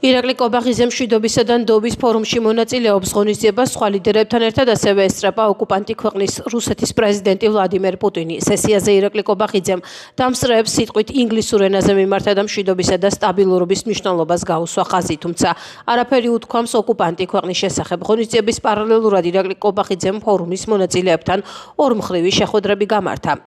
ირაკლი კობახიძე მშვიდობისა და ნდობის ფორუმში მონაწილეობს ღონისძიებას სხვა ლიდერებთან ერთად ასევე ესწრება ოკუპანტი ქვეყნის რუსეთის პრეზიდენტი ვლადიმერ პუტინი. სესიაზე ირაკლი კობახიძემ დამსწრეებს სიტყვით ინგლისურ ენაზე მიმართა და მშვიდობისა და სტაბილურობის მნიშვნელობას გაუსვა ხაზი, თუმცა არაფერი უთქვამს ოკუპანტი ქვეყნის შესახებ. ღონისძიების პარალელურად ირაკლი კობახიძემ ფორუმის მონაწილეებთან ორმხრივი შეხვედრები გამართა.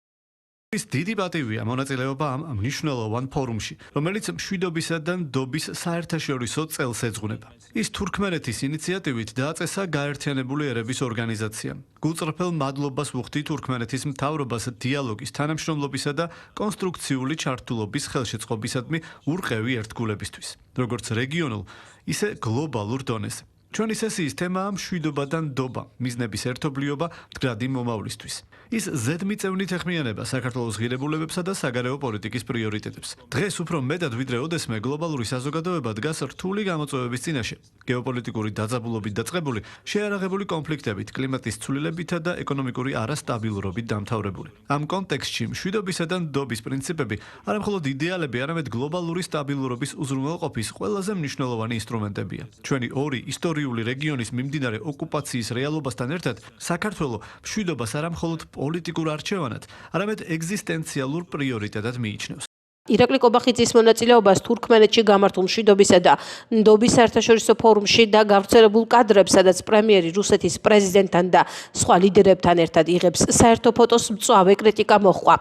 ის დიდი პატივია მონაწილეობა ამ მნიშვნელოვან ფორუმში, რომელიც მშვიდობისა და ნდობის საერთაშორისო წელს ეძღვნება. ის თურქმენეთის ინიციატივით დააწესა გაერთიანებული ერების ორგანიზაციამ. გულწრფელ მადლობას ვუხდი თურქმენეთის მთავრობას დიალოგის, თანამშრომლობისა და კონსტრუქციული ჩართულობის ხელშეწყობისადმი ურყევი ერთგულებისთვის, როგორც რეგიონულ, ისე გლობალურ დონეზე. ჩვენი სესიის თემაა მშვიდობა და ნდობა, მიზნების ერთობლიობა მდგრადი მომავლისთვის. ის ზედმიწევნით ეხმიანება საქართველოს ღირებულებებსა და საგარეო პოლიტიკის პრიორიტეტებს. დღეს უფრო მეტად ვიდრე ოდესმე გლობალური საზოგადოება დგას რთული გამოწვევების წინაშე. გეოპოლიტიკური დაძაბულობით დაწყებული, შეარაღებული კონფლიქტებით, კლიმატის ცვლილებითა და ეკონომიკური არასტაბილურობით დამთავრებული. ამ კონტექსტში მშვიდობისა და ნდობის პრინციპები არამხოლოდ იდეალები, არამედ გლობალური სტაბილურობის უზრუნველყოფის ყველაზე მნიშვნელოვანი ინსტრუმენტებია. ჩვენი ორი ისტორიული რეგიონის მიმდინარე ოკუპაციის რეალობასთან ერთად საქართველო მშვიდობას არამხოლოდ პოლიტიკურ არჩევანად, არამედ ეგზისტენციალურ პრიორიტეტად მიიჩნევს. ირაკლი კობახიძის მონაწილეობას თურქმენეთში გამართულ მშვიდობისა და ნდობის საერთაშორისო ფორუმში და გავრცელებულ კადრებს, სადაც პრემიერი რუსეთის პრეზიდენტთან და სხვა ლიდერებთან ერთად იღებს საერთო ფოტოს, მწვავე კრიტიკა მოჰყვა.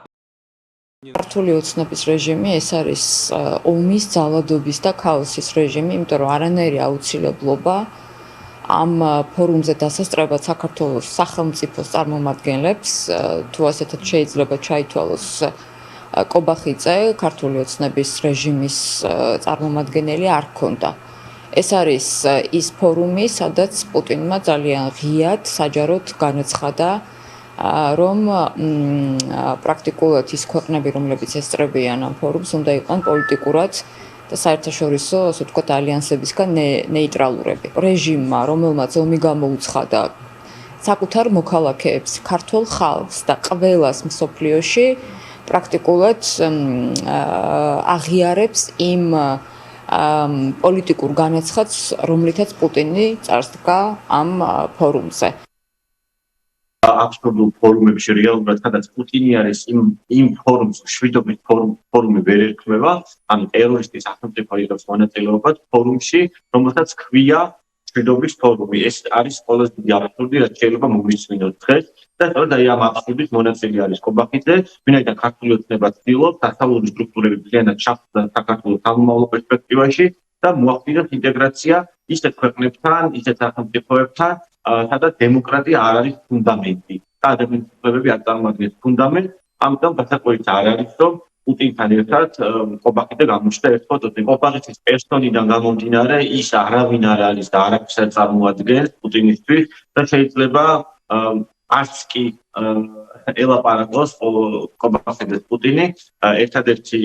ქართული ოცნების რეჟიმი ეს არის ომის, ძალადობის და ქაოსის რეჟიმი, იმიტომ რომ არანაირი აუცილებლობა ამ ფორუმზე დასასწრებად საქართველოს სახელმწიფოს წარმომადგენლებს, თუ ასეთად შეიძლება ჩაითვალოს კობახიძე, ქართული ოცნების რეჟიმის წარმომადგენელი არ ჰქონდა. ეს არის ის ფორუმი, სადაც პუტინმა ძალიან ღიად, საჯაროდ განაცხადა, რომ პრაქტიკულად ის ქვეყნები, რომლებიც ესწრებიან ამ ფორუმს, უნდა იყვნენ პოლიტიკურად და საერთაშორისო, ასე ვთქვათ, ალიანსებისგან ნეიტრალურები. რეჟიმმა, რომელმაც ომი გამოუცხადა საკუთარ მოქალაქეებს, ქართულ ხალხს და ყველას მსოფლიოში, პრაქტიკულად აღიარებს იმ პოლიტიკურ განაცხადს, რომლითაც პუტინი წარსდგა ამ ფორუმზე. აბსოლუტურ ფორუმებში რეალურად სადაც პუტინი არის იმ ფორუმს მშვიდობის ფორუმი ვერ ერქმევა, ან ტერორისტის სახელმწიფო იღებს მონაწილეობას ფორუმში, რომელსაც ქვია მშვიდობის ფორუმი. ეს არის ყველაზე დიდი აბსურდი, რაც შეიძლება მოგვისმინოს დღეს და სწორედ აი ამ აბსურდის მონაწილე არის კობახიძე, ვინაიდან ქართული ოცნება ცდილობს დასავლური სტრუქტურები ძალიანად ჩახსნას საქართველოს სამომავლო პერსპექტივაში და მოახდინოს ინტეგრაცია ისეთ ქვეყნებთან, ისეთ სახელმწიფოებთან, სადაც დემოკრატია არ არის ფუნდამენტი და ადამიანის უფლებები არ წარმოადგენს ფუნდამენტს, ამიტომ გასაკვირიც არ არის, რომ პუტინთან ერთად კობახიძე გამოჩნდა ერთ ფოტოზე. კობახიძის პერსონიდან გამომდინარე, ის არავინ არ არის და არაფერს არ წარმოადგენს პუტინისთვის და შეიძლება არც კი ელაპარაკოს კობახიძეს პუტინი, ერთადერთი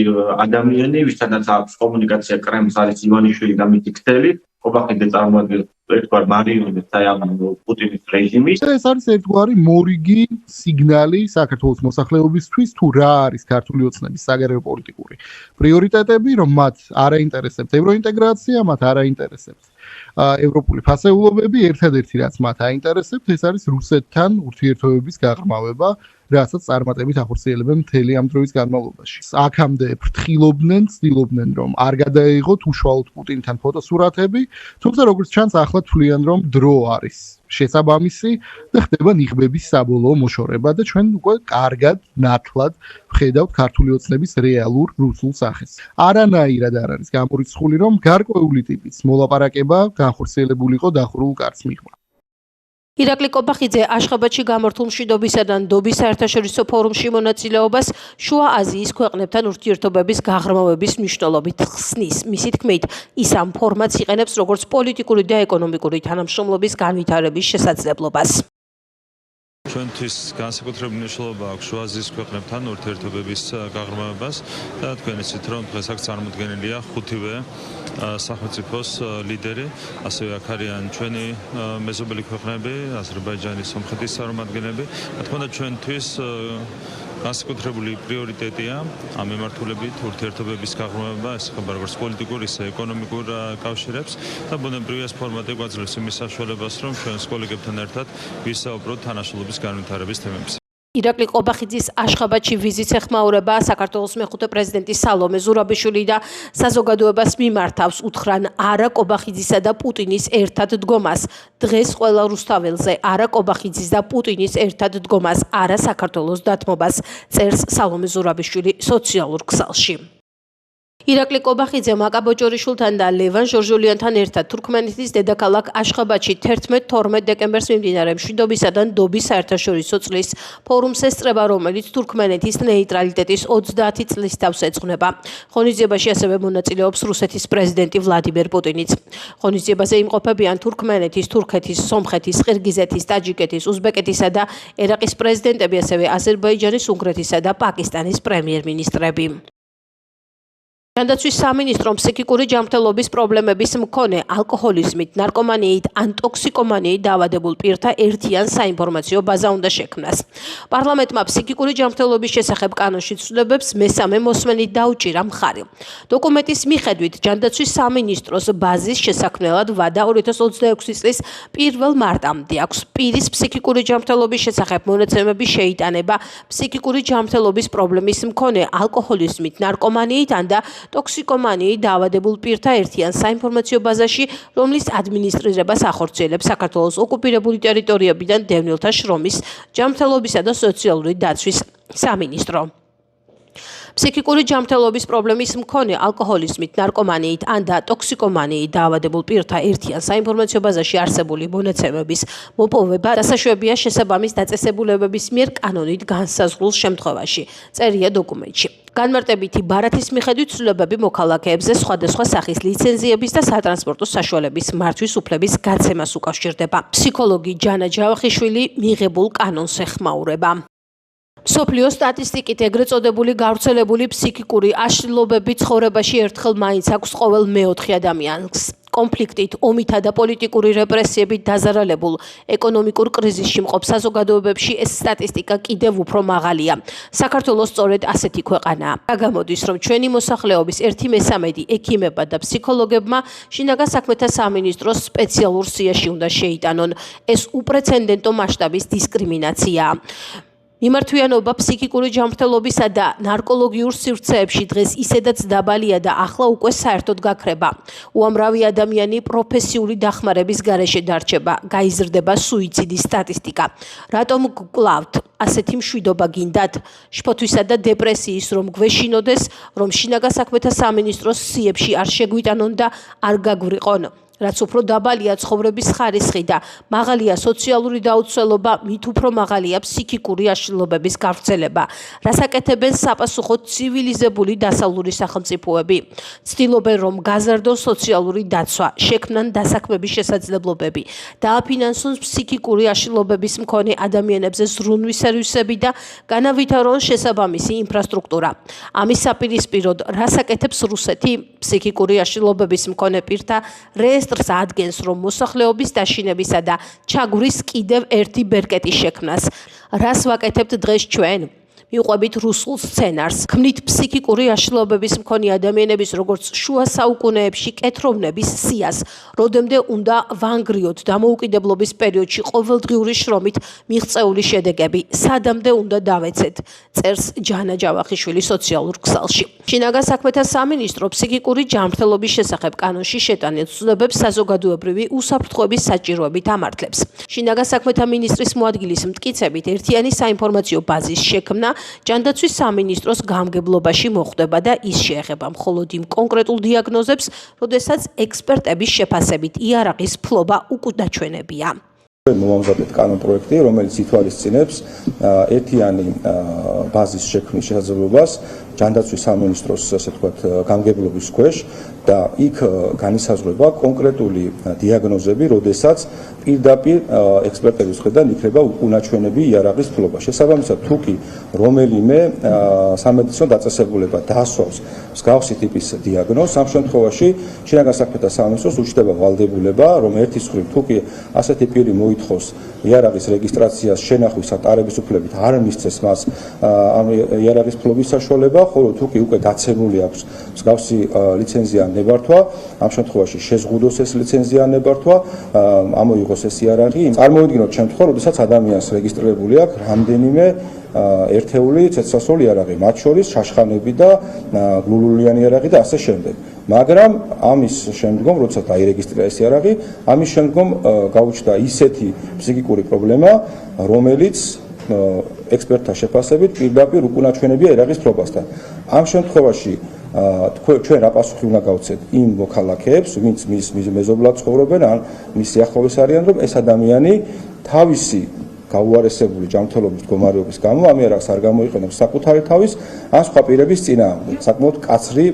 ადამიანი, ვისაც აქვს კომუნიკაცია კრემლს არის ივანიშვილი და მისი ქსელი, კობახიძე წარმოადგენს ერთგვარ მარიონეტს ამ პუტინის რეჟიმის. ეს არის ერთგვარი მორიგი სიგნალი საქართველოს მოსახლეობისთვის, თუ რა არის ქართული ოცნების საგარეო პოლიტიკური პრიორიტეტები, რომ მათ არ აინტერესებს ევროინტეგრაცია, მათ არ აინტერესებს ევროპული ფასეულობები, ერთადერთი რაც მათ აინტერესებს, ეს არის რუსეთთან ურთიერთობების გაღრმავება, რასაც წარმატებით ახორციელებენ მთელი ამ დროის განმავლობაში. აქამდე ფრთხილობდნენ, ცდილობდნენ, რომ არ გადაეიღოთ უშუალოდ პუტინთან ფოტოსურათები, თუმცა როგორც ჩანს, ახლა თვლიან, რომ დრო არის შესაბამისი და ხდება ნიღბების საბოლოო მოშორება და ჩვენ უკვე კარგად, ნათლად ვხედავთ ქართული ოცნების რეალურ რუსულ სახეს. არანაირად არ არის გამორიცხული, რომ გარკვეული ტიპის მოლაპარაკება განხორციელებულიყო დახურულ კარს მიღმა. ირაკლი კობახიძე აშხაბადში გამართულ მშვიდობისა და ნდობის საერთაშორისო ფორუმში მონაწილეობას შუა აზიის ქვეყნებთან ურთიერთობების გაღრმავების მნიშვნელობით ხსნის. მისი თქმით, ის ამ ფორმატს იყენებს როგორც პოლიტიკური და ეკონომიკური თანამშრომლობის განვითარების შესაძლებლობას. ჩვენთვის განსაკუთრებული მნიშვნელობა აქვს შუა აზიის ქვეყნებთან ურთიერთობების გაღრმავებას და თქვენ იცით, რომ დღეს აქ წარმოდგენილია ხუთივე სახელმწიფოს ლიდერი, ასევე აქ არიან ჩვენი მეზობელი ქვეყნები, აზერბაიჯანი, სომხეთის წარმომადგენლები. რა თქმა უნდა, ჩვენთვის განსაკუთრებული პრიორიტეტია ამ მიმართულებით ურთიერთობების გაღრმავება, ეს ხება როგორც პოლიტიკურ, ისე ეკონომიკურ კავშირებს და ბუნებრივია ეს ფორმატი გვაძლევს იმის საშუალებას, რომ ჩვენს კოლეგებთან ერთად ვისაუბროთ თანაშრომლობის განვითარების თემებზე. ირაკლი ყობახიძის აშხაბადში ვიზიტს ეხმაურება საქართველოს მეხუთე პრეზიდენტი სალომე ზურაბიშვილი და საზოგადოებას მიმართავს უთხრან არა ყობახიძისა და პუტინის ერთად დგომას. დღეს ყველა რუსთაველზე არა ყობახიძის და პუტინის ერთად დგომას, არა საქართველოს დათმობას, წერს სალომე ზურაბიშვილი სოციალურ ქსელში. ირაკლი ყობახიძე მაკაბოჭორიშვილთან და ლევან ჟორჟოლიანთან ერთად თურქმენეთის დედაქალაქ აშხაბადში 11-12 დეკემბერს მიმდინარე მშვიდობისა და ნდობის საერთაშორისო წლის ფორუმს ესწრება, რომელიც თურქმენეთის ნეიტრალიტეტის 30 წლის თავს ეძღვნება. ღონისძიებაში ასევე მონაწილეობს რუსეთის პრეზიდენტი ვლადიმერ პუტინიც. ღონისძიებაზე იმყოფებიან თურქმენეთის, თურქეთის, სომხეთის, ყირგიზეთის, ტაჯიკეთის, უზბეკეთისა და ერაყის პრეზიდენტები, ასევე აზერბაიჯანის, უნგრეთისა და პაკისტანის პრემიერ-მინისტრები. ჯანდაცვის სამინისტრომ ფსიქიკური ჯანმრთელობის პრობლემების მქონე ალკოჰოლიზმით, ნარკომანიით ან ტოქსიკომანიით დაავადებულ პირთა ერთიან საინფორმაციო ბაზა უნდა შექმნას. პარლამენტმა ფსიქიკური ჯანმრთელობის შესახებ კანონში ცვლილებებს მესამე მოსმენით დაუჭირა მხარი. დოკუმენტის მიხედვით ჯანდაცვის სამინისტროს ბაზის შესაქმნელად ვადა 2026 წლის 1 მარტამდე აქვს. პირის ფსიქიკური ჯანმრთელობის შესახებ მონაცემები შეიტანება ფსიქიკური ჯანმრთელობის პრობლემის მქონე ალკოჰოლიზმით, ნარკომანიით ან და ტოქსიკომანიით დაავადებულ პირთა ერთიან საინფორმაციო ბაზაში, რომლის ადმინისტრირებას ახორციელებს საქართველოს ოკუპირებული ტერიტორიებიდან დევნილთა შრომის, ჯანმრთელობისა და სოციალური დაცვის სამინისტრო. ფსიქიკური ჯანმრთელობის პრობლემის მქონე ალკოჰოლიზმით, ნარკომანიით ან და ტოქსიკომანიით დაავადებულ პირთა ერთიან საინფორმაციო ბაზაში არსებული მონაცემების მოპოვება დასაშვებია შესაბამის დაწესებულებების მიერ კანონით განსაზღვრულ შემთხვევაში, წერია დოკუმენტში. განმარტებითი ბარათის მიხედვით ცვლილებები მოქალაქეებზე სხვადასხვა სახის ლიცენზიების და სატრანსპორტო საშუალების მართვის უფლების გაცემას უკავშირდება. ფსიქოლოგი ჯანა ჯავახიშვილი მიღებულ კანონს ეხმაურება. მსოფლიო სტატისტიკით ეგრეთ წოდებული გავრცელებული ფსიქიკური აშლილობები ცხოვრებაში ერთხელ მაინც აქვს ყოველ მეოთხე ადამიანს. კონფლიქტით, ომითა და პოლიტიკური რეპრესიებით დაზარალებულ ეკონომიკურ კრიზისში მყოფ საზოგადოებებში ეს სტატისტიკა კიდევ უფრო მაღალია. საქართველოს სწორედ ასეთი ქვეყანაა. გამოდის, რომ ჩვენი მოსახლეობის 1/13 ექიმებმა და ფსიქოლოგებმა შინაგან საქმეთა სამინისტროს სპეციალურ სიაში უნდა შეიტანონ. ეს უპრეცედენტო მასშტაბის დისკრიმინაციაა. მიმართვიანობა ფსიქიკური ჯანმრთელობისა და ნარკოლოგიურ სივრცეებში დღეს ისედაც დაბალია და ახლა უკვე საერთოდ გაქრება. უამრავი ადამიანი პროფესიული დახმარების გარეშე დარჩება, გაიზრდება სუიციდის სტატისტიკა. რატომ გკლავთ ასეთი მშვიდობა გინდათ? შფოთვისა და დეპრესიის რომ გვეშინოდეს, რომ შინაგან საქმეთა სამინისტროს სიებში არ შეგვიტანონ და არ გაგვრიყონ. რაც უფრო დაბალია ცხოვრების ხარისხი და მაღალია სოციალური დაუცველობა, მით უფრო მაღალია ფსიქიკური აშლილობების გავრცელება, რაც აკეთებენ საპასუხოდ ცივილიზებული დასავლური სახელმწიფოები. ცდილობენ, რომ გაზარდონ სოციალური დაცვა, შექმნან დასაქმების შესაძლებლობები, დააფინანსონ ფსიქიკური აშლილობების მქონე ადამიანებზე ზრუნვის სერვისები და განავითარონ შესაბამისი ინფრასტრუქტურა. ამის საპირისპიროდ, რას აკეთებს რუსეთი? ფსიქიკური აშლილობების მქონე პირთა რეესტრს ადგენს, რომ მოსახლეობის დაშინებისა და ჩაგვრის კიდევ ერთი ბერკეტის შექმნას. რას ვაკეთებთ დღეს ჩვენ? მივყვებით რუსულ სცენარს. ქმნით ფსიქიკური აშლილობების მქონე ადამიანების როგორც შუა საუკუნეებში კეთროვნების სიას, როდემდე უნდა ვანგრიოთ დამოუკიდებლობის პერიოდში ყოველდღიური შრომით მიღწეული შედეგები, სადამდე უნდა დავეცეთ, წერს ჯანა ჯავახიშვილი სოციალურ ქსელში. შინაგან საქმეთა სამინისტრო ფსიქიკური ჯანმრთელობის შესახებ კანონში შეტანილ ცვლილებებს საზოგადოებრივი უსაფრთხოების საჭიროებით ამართლებს. შინაგან საქმეთა მინისტრის მოადგილის მტკიცებით ერთიანი საინფორმაციო ბაზის შექმნა ჯანდაცვის სამინისტროს გამგებლობაში მოხდება და ის შეეხება მხოლოდ იმ კონკრეტულ დიაგნოზებს, როდესაც ექსპერტების შეფასებით იარაღის ფლობა უკუდაჩვენებია. მოვამზადეთ კანონპროექტი, რომელიც ითვალისწინებს ერთიანი ბაზის შექმნის შესაძლებლობას ჯანდაცვის სამინისტროს ასე ვთქვათ გამგებლობის ქვეშ და იქ განისაზღვრება კონკრეტული დიაგნოზები, როდესაც პირდაპირ ექსპერტების მხრიდან იქნება უკუნაჩვენები იარაღის ფლობა. შესაბამისად, თუ კი რომელიმე სამედიცინო დაწესებულება დაასვავს მსგავსი ტიპის დიაგნოზს, ამ შემთხვევაში შინაგან საქმეთა სამინისტროს უჩნდება ვალდებულება, რომ ერთის მხრივ თუ კი ასეთი პირი მოითხოვს იარაღის რეგისტრაციას შენახვის ან ტარების უფლებით არ მისცეს მას ამ იარაღის ფლობის საშუალება, ხოლო თუ კი უკვე გაცემული აქვს მსგავსი ლიცენზია ნებართვა, ამ შემთხვევაში შეზღუდოს ეს ლიცენზია ნებართვა, ამოიღოს ეს იარაღი. წარმოვიდგინოთ შემთხვევა, როდესაც ადამიანს რეგისტრირებული აქვს რამდენიმე ერთეული ცეცხლსასროლი იარაღი, მათ შორის შაშხანები და გლულულიანი იარაღი და ასე შემდეგ. მაგრამ ამის შემდგომ, როცა დაირეგისტრირა ეს იარაღი, ამის შემდგომ გაუჩნდა ისეთი ფსიქიკური პრობლემა, რომელიც ექსპერტთა შეფასებით პირდაპირ უკუნაჩვენებია იარაღის ფლობასთან. ამ შემთხვევაში ჩვენ რა პასუხი უნდა გავცეთ იმ მოქალაქეებს, ვინც მის მეზობლად ცხოვრობენ ან მის სიახლოვეს არიან, რომ ეს ადამიანი თავისი გაუარესებული ჯანმრთელობის მდგომარეობის გამო ამ იარაღს არ გამოიყენებს საკუთარი თავის ან სხვა პირების წინააღმდეგ. საკმაოდ მკაცრი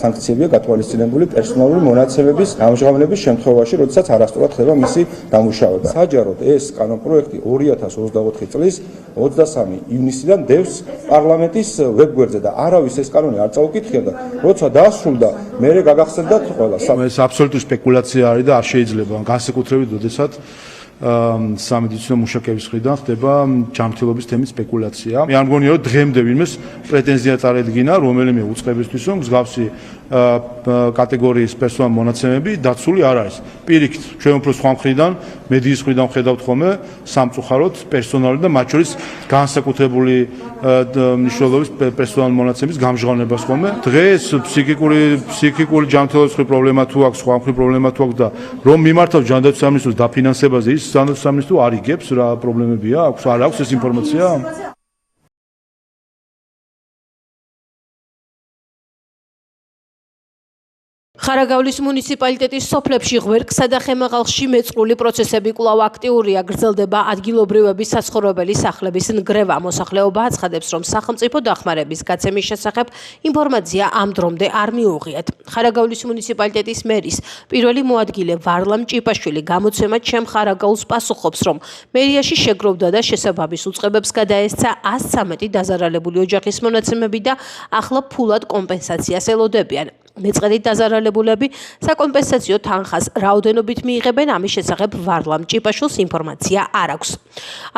სანქციებია გათვალისწინებული პერსონალური მონაცემების ამჟღავნების შემთხვევაში, როდესაც არასწორად ხდება მისი დამუშავება. საჯაროდ ეს კანონპროექტი 2024 წლის 23 ივნისიდან დევს პარლამენტის ვებგვერდზე და არავის ეს კანონი არ წაუკითხებდა. როცა დაასრულდა, მერე გაგახსენდათ ყველა. ეს აბსოლუტური სპეკულაცია არის და არ შეიძლება განსაკუთრებით, როდესაც სამედიცინო მუშაკების მხრიდან ხდება ჯანმრთელობის თემის სპეკულაცია. მე არ მგონია, რომ დღემდე ვინმეს პრეტენზია წარედგინა რომელიმე უწყებისთვის, რომ მსგავსი კატეგორიის პერსონალ მონაცემები დაცული არ არის. პირიქით, ჩვენ უფრო სხვა მხრიდან, მედიის მხრიდან ვხედავთ ხოლმე სამწუხაროდ პერსონალი და მათ შორის განსაკუთრებული მნიშვნელობის პერსონალ მონაცემების გამჟღავნებას ხოლმე. დღეს ფსიქიკური ჯანმრთელობის პრობლემა თუ აქვს, სხვა მხრივ პრობლემა თუ აქვს და რომ მიმართავ ჯანდაცვის სამინისტროს დაფინანსებაზე, ის ჯანდაცვის სამინისტრო არ იგებს რა პრობლემებია, აქვს არ აქვს ეს ინფორმაცია? ხარაგაულის მუნიციპალიტეტის სოფლებში ღვერკსა და ხემაღალხში მეწყრული პროცესები კვლავ აქტიურია. გრძელდება ადგილობრივების საცხოვრებელი სახლების ნგრევა. მოსახლეობა აცხადებს, რომ სახელმწიფო დახმარების გაცემის შესახებ ინფორმაცია ამ დრომდე არ მიუღიათ. ხარაგაულის მუნიციპალიტეტის მერის პირველი მოადგილე ვარლამ ჭიპაშვილი გამოცემად ჩემ ხარაგაულს პასუხობს, რომ მერიაში შეგროვდა და შესაბამის უწყებებს გადაესცა 113 დაზარალებული ოჯახის მონაცემები და ახლა ფულად კომპენსაციას ელოდებიან. მეწყრით დაზარალებულები საკომპენსაციო თანხას რაოდენობით მიიღებენ, ამის შესახებ ვარლამ ჭიპაშვილს ინფორმაცია არ აქვს.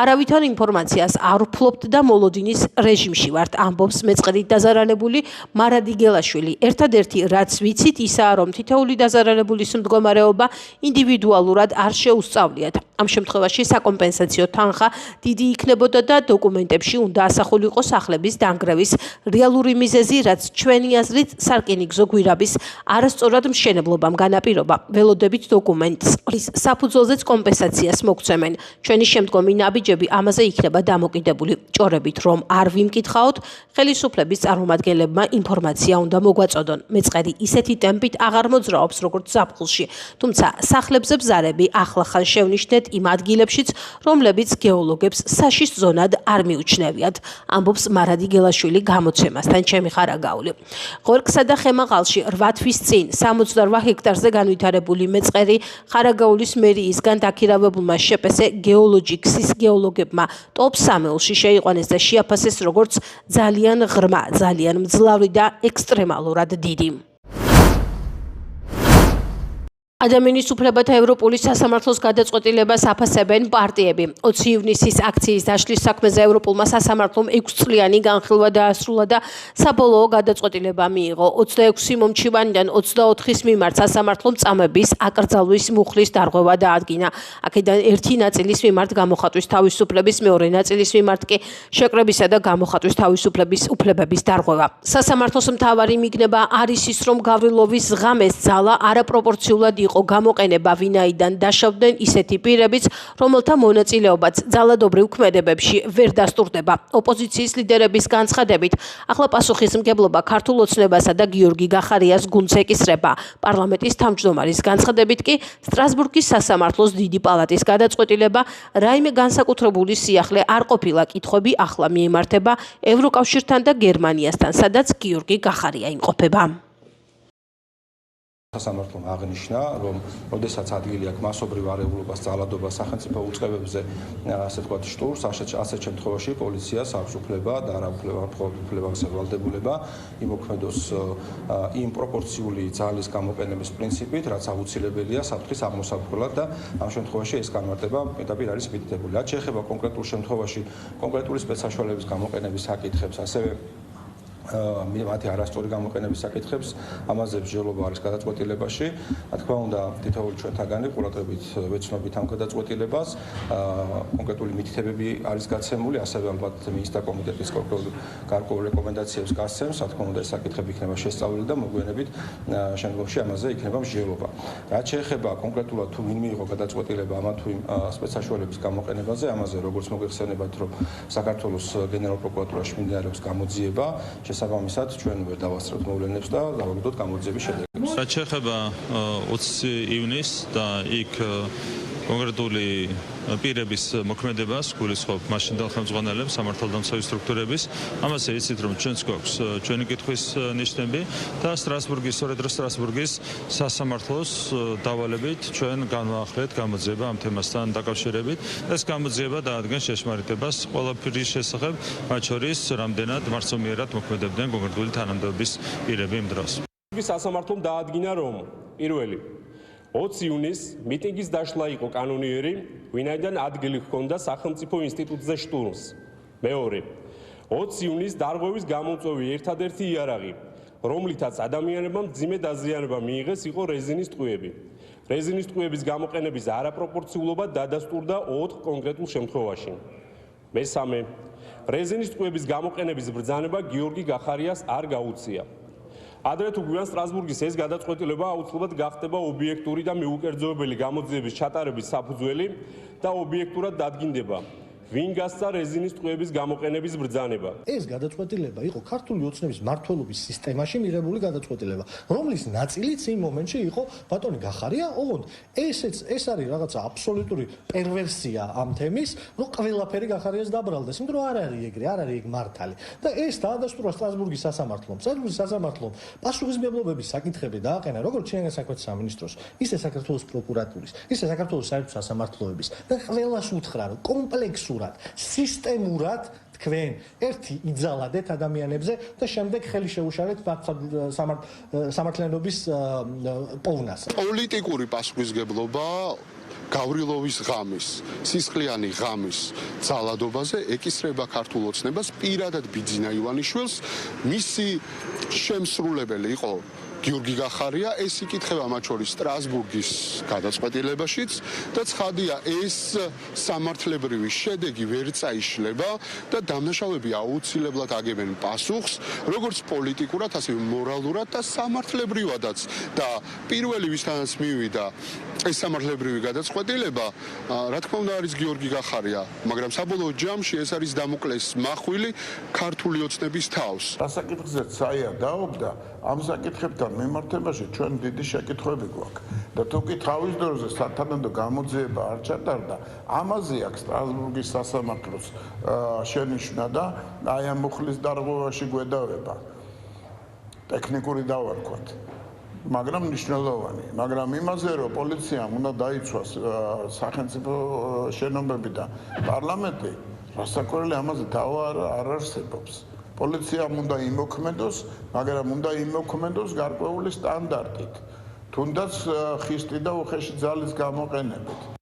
არავითარ ინფორმაციას არ ვფლობთ და მოლოდინის რეჟიმში ვართ, ამბობს მეწყრით დაზარალებული მარადი გელაშვილი. ერთადერთი რაც ვიცით ისაა, რომ თითოეული დაზარალებულის მდგომარეობა ინდივიდუალურად არ შეუსწავლიათ. ამ შემთხვევაში საკომპენსაციო თანხა დიდი იქნებოდა და დოკუმენტებში უნდა ასახულიყო სახლების დანგრევის რეალური მიზეზი, რაც ჩვენი აზრით სარკინიგზო გვირაბის არასწორად მშენებლობამ განაპირობა. ველოდებით დოკუმენტს, რის საფუძველზეც კომპენსაციას მოგცემენ. ჩვენი შემდგომი ნაბიჯები ამაზე იქნება დამოკიდებული. ჭორებით რომ არ ვიმკითხაოთ, ხელისუფლების წარმომადგენლებმა ინფორმაცია უნდა მოგვაწოდონ. მეწყერი ისეთი ტემპით აღარ მოძრაობს, როგორც ზაფხულში. თუმცა სახლებზე ბზარები ახლახან შევნიშნეთ იმ ადგილებშიც, რომლებიც გეოლოგებს საშიშ ზონად არ მიუჩნევიათ, ამბობს მარადი გელაშვილი გამოცემასთან ჩემი ხარაგაული. ღვერკსა და ხემაღალში 8 თვის წინ 68 ჰექტარზე განვითარებული მეწყერი ხარაგაულის მერიისგან დაქირავებულმა შეპესე გეოლოჯიქსის გეოლოგებმა ტოპ 3-ში შეიყვანეს და შეაფასეს როგორც ძალიან ღრმა, ძალიან მძლავრი და ექსტრემალურად დიდი. ადამიანის უფლებათა ევროპული სასამართლოს გადაწყვეტილებას აფასებენ პარტიები. 20 ივნისის აქციის დაშლის საქმეზე ევროპულმა სასამართლომ 6 წლიანი განხილვა დაასრულა და საბოლოო გადაწყვეტილება მიიღო. 26 მომჩივანიდან 24-ის მიმართ სასამართლომ წამების აკრძალვის მუხლის დარღვევა დაადგინა. აქედან ერთი ნაწილის მიმართ გამოხატვის თავისუფლების, მეორე ნაწილის მიმართ კი შეკრებისა და გამოხატვის თავისუფლების უფლებების დარღვევა. სასამართლოს მთავარი მიგნება არის ის, რომ გავრილოვის ღამეს ძალა არაპროპორციულად იყო გამოყენება, ვინაიდან დაშავდნენ ისეთი პირებიც, რომელთა მონაწილეობაც ძალადობრივ ქმედებებში ვერ დასტურდება. ოპოზიციის ლიდერების განცხადებით, ახლა პასუხისმგებლობა ქართულ ოცნებასა და გიორგი გახარიას გუნდს ეკისრება. პარლამენტის თავმჯდომარის განცხადებით კი სტრასბურგის სასამართლოს დიდი პალატის გადაწყვეტილება რაიმე განსაკუთრებული სიახლე არ ყოფილა კითხვები ახლა მიემართება ევროკავშირთან და გერმანიასთან, სადაც გიორგი გახარია იმყოფება. სასამართლომ აღნიშნა, რომ როდესაც ადგილი აქვს მასობრივ არეულობას, ძალადობას, სახელმწიფო უწყებებზე, ასე ვთქვათ, შტურს, ასეთ შემთხვევაში პოლიციას აქვს უფლება და არა უფლება, ვალდებულება იმოქმედოს იმ პროპორციული ძალის გამოყენების პრინციპით, რაც აუცილებელია საფრთხის აღმოსაφრლად და ამ შემთხვევაში ეს განმარტება პირდაპირ არის მითითებული. რაც შეეხება კონკრეტულ შემთხვევაში კონკრეტული სპეცსაშუალების გამოყენების საკითხებს, ასევე მათი არასწორი გამოყენების საკითხებს, ამაზე მსჯელობა არის გადაწყვეტილებაში. რა თქმა უნდა, თითოეული ჩვენთაგანი ყურადღებით ვეცნობით ამ გადაწყვეტილებას. კონკრეტული მითითებები არის გაცემული, ასევე ალბათ მინისტრთა კომიტეტის გარკვეულ რეკომენდაციებს გასცემს. რა თქმა უნდა, ეს საკითხები იქნება შესწავლილი და მოგვიანებით შემდგომში ამაზე იქნება მსჯელობა. რაც შეეხება კონკრეტულად თუ ვინ მიიღო გადაწყვეტილება ამა თუ იმ სპეცსაშუალების გამოყენებაზე, ამაზე როგორც მოგეხსენებათ, რომ საქართველოს გენერალურ პროკურატურაში მიმდინარეობს გამოძიება, შესაბამისად ჩვენ ვერ დავასწრებთ მოვლენებს და დავაგდოთ გამოძიების შედეგებს. რაც შეეხება 20 ივნისს და იქ კონკრეტული პირების მოქმედებას გულისხმობ მაშინდელ ხელმძღვანელებს, სამართალდამცავი სტრუქტურების. ამაზე იცით, რომ ჩვენც გვაქვს ჩვენი კითხვის ნიშნები და სტრასბურგის სასამართლოს დავალებით ჩვენ განვაახლეთ გამოძიება ამ თემასთან დაკავშირებით. ეს გამოძიება დაადგენს შეშმარიტებას ყველაფრის შესახებ, მათ შორის რამდენად მარცომიერად მოქმედებდნენ კონკრეტული თანამდებობის პირები იმ დროს. სასამართლომ დაადგინა, რომ პირველი 20 ივნისს მიტინგის დაშლა იყო კანონიერი, ვინაიდან ადგილი ჰქონდა სახელმწიფო ინსტიტუტზე შტურმს. მეორე 20 ივნისს დარღვევის გამომწვევი ერთადერთი იარაღი, რომლითაც ადამიანებმა მძიმე დაზიანება მიიღეს, იყო რეზინის ტყვიები. რეზინის ტყვიების გამოყენების არაპროპორციულობა დადასტურდა 4 კონკრეტულ შემთხვევაში. მესამე რეზინის ტყვიების გამოყენების ბრძანება გიორგი გახარიას არ გაუწია. ადრე თუ გვიან სტრასბურგის ეს გადაწყვეტილება აუცილებლად გახდება ობიექტური და მიუკერძოებელი გამოძიების ჩატარების საფუძველი და ობიექტურად დადგინდება, ვინ გასცა რეზინის ტყვიების გამოყენების ბრძანება. ეს გადაწყვეტილება იყო ქართული ოცნების მმართველობის სისტემაში მიღებული გადაწყვეტილება, რომლის ნაწილიც იმ მომენტში იყო ბატონი გახარია, ოღონდ ეს არის რაღაცა აბსოლუტური პერვერსია ამ თემის, რომ ყველაფერი გახარიას დაბრალდეს, იმიტომ რომ არ არის ეგრე, არ არის ეგ მართალი. და ეს დაადასტურა სტრასბურგის სასამართლომ. სტრასბურგის სასამართლომ პასუხისმგებლობების საკითხები დააყენა როგორც შინაგან საქმეთა სამინისტროს, ისე საქართველოს პროკურატურის, ისე საქართველოს საერთო სასამართლოების და ყველას უთხრა, რომ კომპლექსურად სისტემურად თქვენ ერთი იძალადეთ ადამიანებზე და შემდეგ ხელი შეუშალეთ სამართლიანობის პოვნას. პოლიტიკური პასუხისმგებლობა გავრილოვის ღამის, სისხლიანი ღამის ძალადობაზე ეკისრება ქართულ ოცნებას, პირადად ბიძინა ივანიშვილს, მისი შემსრულებელი იყო გიორგი გახარია, ეს იკითხება მათ შორის სტრასბურგის გადაწყვეტილებაშიც და ცხადია, ეს სამართლებრივი შედეგი ვერ წაიშლება და დამნაშავეები აუცილებლად აგებენ პასუხს, როგორც პოლიტიკურად, ასევე მორალურად და სამართლებრივადაც და პირველი ვისთანაც მივიდა ეს სამართლებრივი გადაწყვეტილება, რა თქმა უნდა არის გიორგი გახარია, მაგრამ საბოლოო ჯამში ეს არის დამოკლეს მახვილი ქართული ოცნების თავს. დასაკითხზეც საია დაობდა ამ საკითხებთან მიმართებაში ჩვენ დიდი შეკითხვები გვაქვს და თუ კი თავის დროზე სათანადო გამოძიება არ ჩატარდა, ამაზე აქვს სტრასბურგის სასამართლოს შენიშვნა და აი ამ მუხლის დარღვევაში გვედავება ტექნიკური დავარქვათ. მაგრამ მნიშვნელოვანი, მაგრამ იმაზე რომ პოლიციამ უნდა დაიცვას სახელმწიფო შენობები და პარლამენტი, რასაკვირველი ამაზე დავა არ არსებობს. პოლიციამ უნდა იმოქმედოს, მაგრამ უნდა იმოქმედოს გარკვეული სტანდარტით, თუნდაც ხისტი და უხეში ძალის გამოყენებით.